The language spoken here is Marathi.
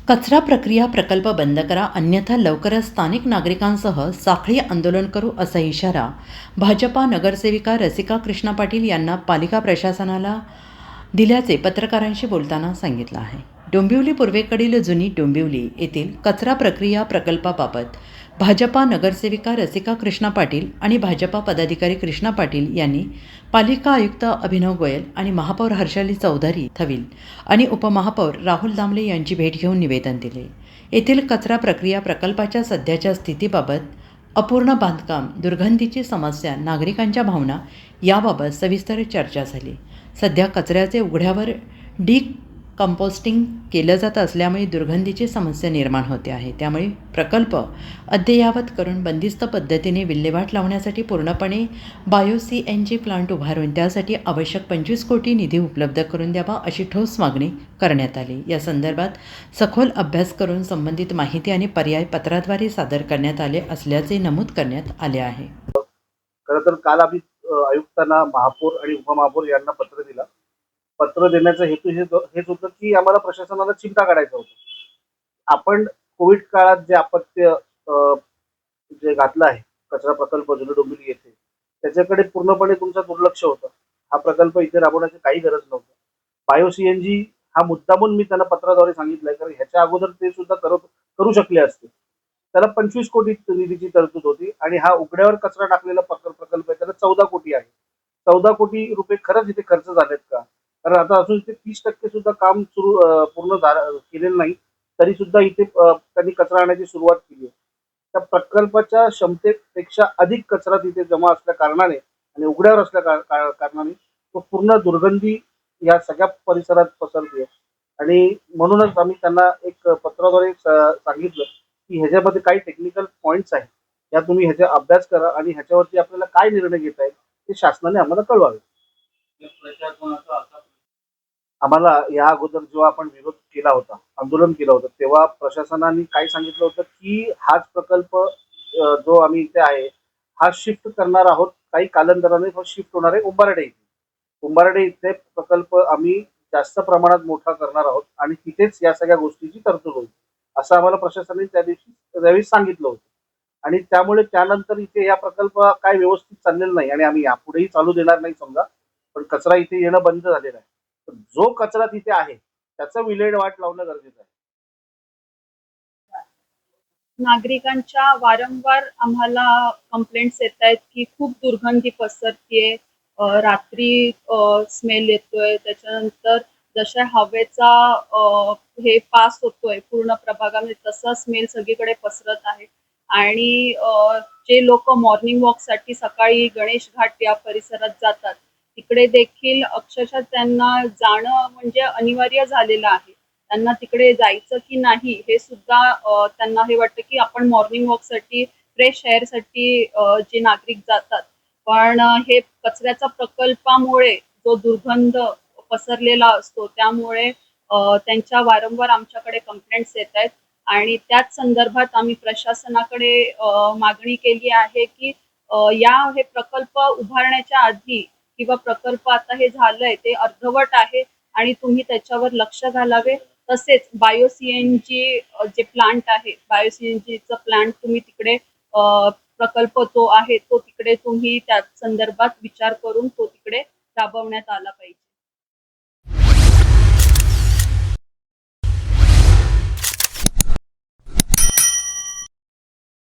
कचरा प्रक्रिया प्रकल्प बंद करा, अन्यथा लवकरच स्थानिक नागरिकांसह साखळी आंदोलन करू, असा इशारा भाजपा नगरसेविका रसिका कृष्णा पाटील यांना पालिका प्रशासनाला दिल्याचे पत्रकारांशी बोलताना सांगितलं आहे. डोंबिवली पूर्वेकडील जुनी डोंबिवली येथील कचरा प्रक्रिया प्रकल्पाबाबत भाजपा नगरसेविका रसिका कृष्णा पाटील आणि भाजपा पदाधिकारी कृष्णा पाटील यांनी पालिका आयुक्त अभिनव गोयल आणि महापौर हर्षाली चौधरी थविल आणि उपमहापौर राहुल दामले यांची भेट घेऊन निवेदन दिले. येथील कचरा प्रक्रिया प्रकल्पाच्या सध्याच्या स्थितीबाबत, अपूर्ण बांधकाम, दुर्गंधीची समस्या, नागरिकांच्या भावना याबाबत सविस्तर चर्चा झाली. सध्या कचऱ्याचे उघड्यावर कंपोस्टिंग केलं जात असल्यामुळे दुर्गंधीची समस्या निर्माण होते आहे. त्यामुळे प्रकल्प अद्ययावत करून बंदिस्त पद्धतीने विल्हेवाट लावण्यासाठी पूर्णपणे बायो-CNG प्लांट उभारून त्यासाठी आवश्यक 25 कोटी निधी उपलब्ध करून द्यावा, अशी ठोस मागणी करण्यात आली. या संदर्भात सखोल अभ्यास करून संबंधित माहिती आणि पर्याय पत्राद्वारे सादर करण्यात आले असल्याचे नमूद करण्यात आले आहे. खरं तर काल आम्ही आयुक्तांना, महापौर आणि उपमहापौर यांना पत्र दिलं. पत्र देण्याचा हेतू हेच होतं की आम्हाला प्रशासनाला चिमटा काढायचा होता. आपण कोविड काळात जे अपत्य जे घातलं आहे, कचरा प्रकल्प जुनी डोंबिवली येथे, त्याच्याकडे पूर्णपणे तुमचं दुर्लक्ष होतं. हा प्रकल्प इथे राबवण्याची काही गरज नव्हती. बायो-CNG हा मुद्दामून मी त्यांना पत्राद्वारे सांगितलंय, कारण ह्याच्या अगोदर ते सुद्धा करू शकले असते. त्याला 25 कोटी निधीची तरतूद होती आणि हा उघड्यावर कचरा टाकलेला प्रकल्प आहे, त्याला 14 कोटी आहे. 14 कोटी रुपये खरंच इथे खर्च झालेत का? कारण आता अजून इथे 30% सुद्धा काम पूर्ण केलेलं नाही, तरी सुद्धा इथे त्यांनी कचरा आणायची सुरुवात केली आहे. त्या प्रकल्पाच्या क्षमतेपेक्षा अधिक कचरा तिथे जमा असल्या कारणाने आणि उघड्यावर असल्या कारणाने तो पूर्ण दुर्गंधी या सगळ्या परिसरात पसरते. आणि म्हणूनच आम्ही त्यांना एक पत्राद्वारे सांगितलं की ह्याच्यामध्ये काही टेक्निकल पॉईंट्स आहेत, या तुम्ही ह्याचा अभ्यास करा आणि ह्याच्यावरती आपल्याला काय निर्णय घेता येईल ते शासनाने आम्हाला कळवावे. आम्हाला या अगोदर जेव्हा आपण विरोध केला होता, आंदोलन केलं होतं, तेव्हा प्रशासनाने काय सांगितलं होतं की हाच प्रकल्प जो आम्ही इथे आहे हा शिफ्ट करणार आहोत, काही कालांतराने शिफ्ट होणार आहे उंबारडे इथे. उंबारडे इथे प्रकल्प आम्ही जास्त प्रमाणात मोठा करणार आहोत आणि तिथेच या सगळ्या गोष्टीची तरतूद होईल, असं आम्हाला प्रशासनाने त्यावेळी सांगितलं होतं. आणि त्यामुळे त्यानंतर इथे या प्रकल्प काय व्यवस्थित चाललेला नाही आणि आम्ही यापुढेही चालू देणार नाही समजा, पण कचरा इथे येणं बंद झालेलं आहे. जो कचरा तिथे आहे त्याचा विल्हेवाट लावणं गरजेचं आहे. नागरिकांच्या वारंवार आम्हाला कंप्लेंट्स येत आहेत की खूप दुर्गंधी पसरतीये, रात्री स्मेल येतोय, त्याच्यानंतर जशा हवेचा हे पास होतोय पूर्ण प्रभागामध्ये तसा स्मेल सगळीकडे पसरत आहे. आणि जे लोक मॉर्निंग वॉकसाठी सकाळी गणेश घाट या परिसरात जातात, तिकडे देखील अक्षरशः त्यांना जाणं म्हणजे अनिवार्य झालेलं आहे. त्यांना तिकडे जायचं की नाही हे सुद्धा त्यांना हे वाटतं की आपण मॉर्निंग वॉकसाठी, फ्रेश एअरसाठी जे नागरिक जातात, पण हे कचऱ्याचा प्रकल्पामुळे जो दुर्गंध पसरलेला असतो त्यामुळे त्यांच्या वारंवार आमच्याकडे कंप्लेंट्स येत आहेत. आणि त्याच संदर्भात आम्ही प्रशासनाकडे मागणी केली आहे की या हे प्रकल्प उभारण्याच्या आधी किंवा प्रकल्प आता हे झालंय ते अर्धवट आहे आणि तुम्ही त्याच्यावर लक्ष घालावे. तसेच बायो-CNG जे प्लांट आहे, बायो-CNGचा प्लांट तुम्ही तिकडे प्रकल्प तो आहे तो तिकडे तुम्ही त्या संदर्भात विचार करून तो तिकडे राबवण्यात आला पाहिजे.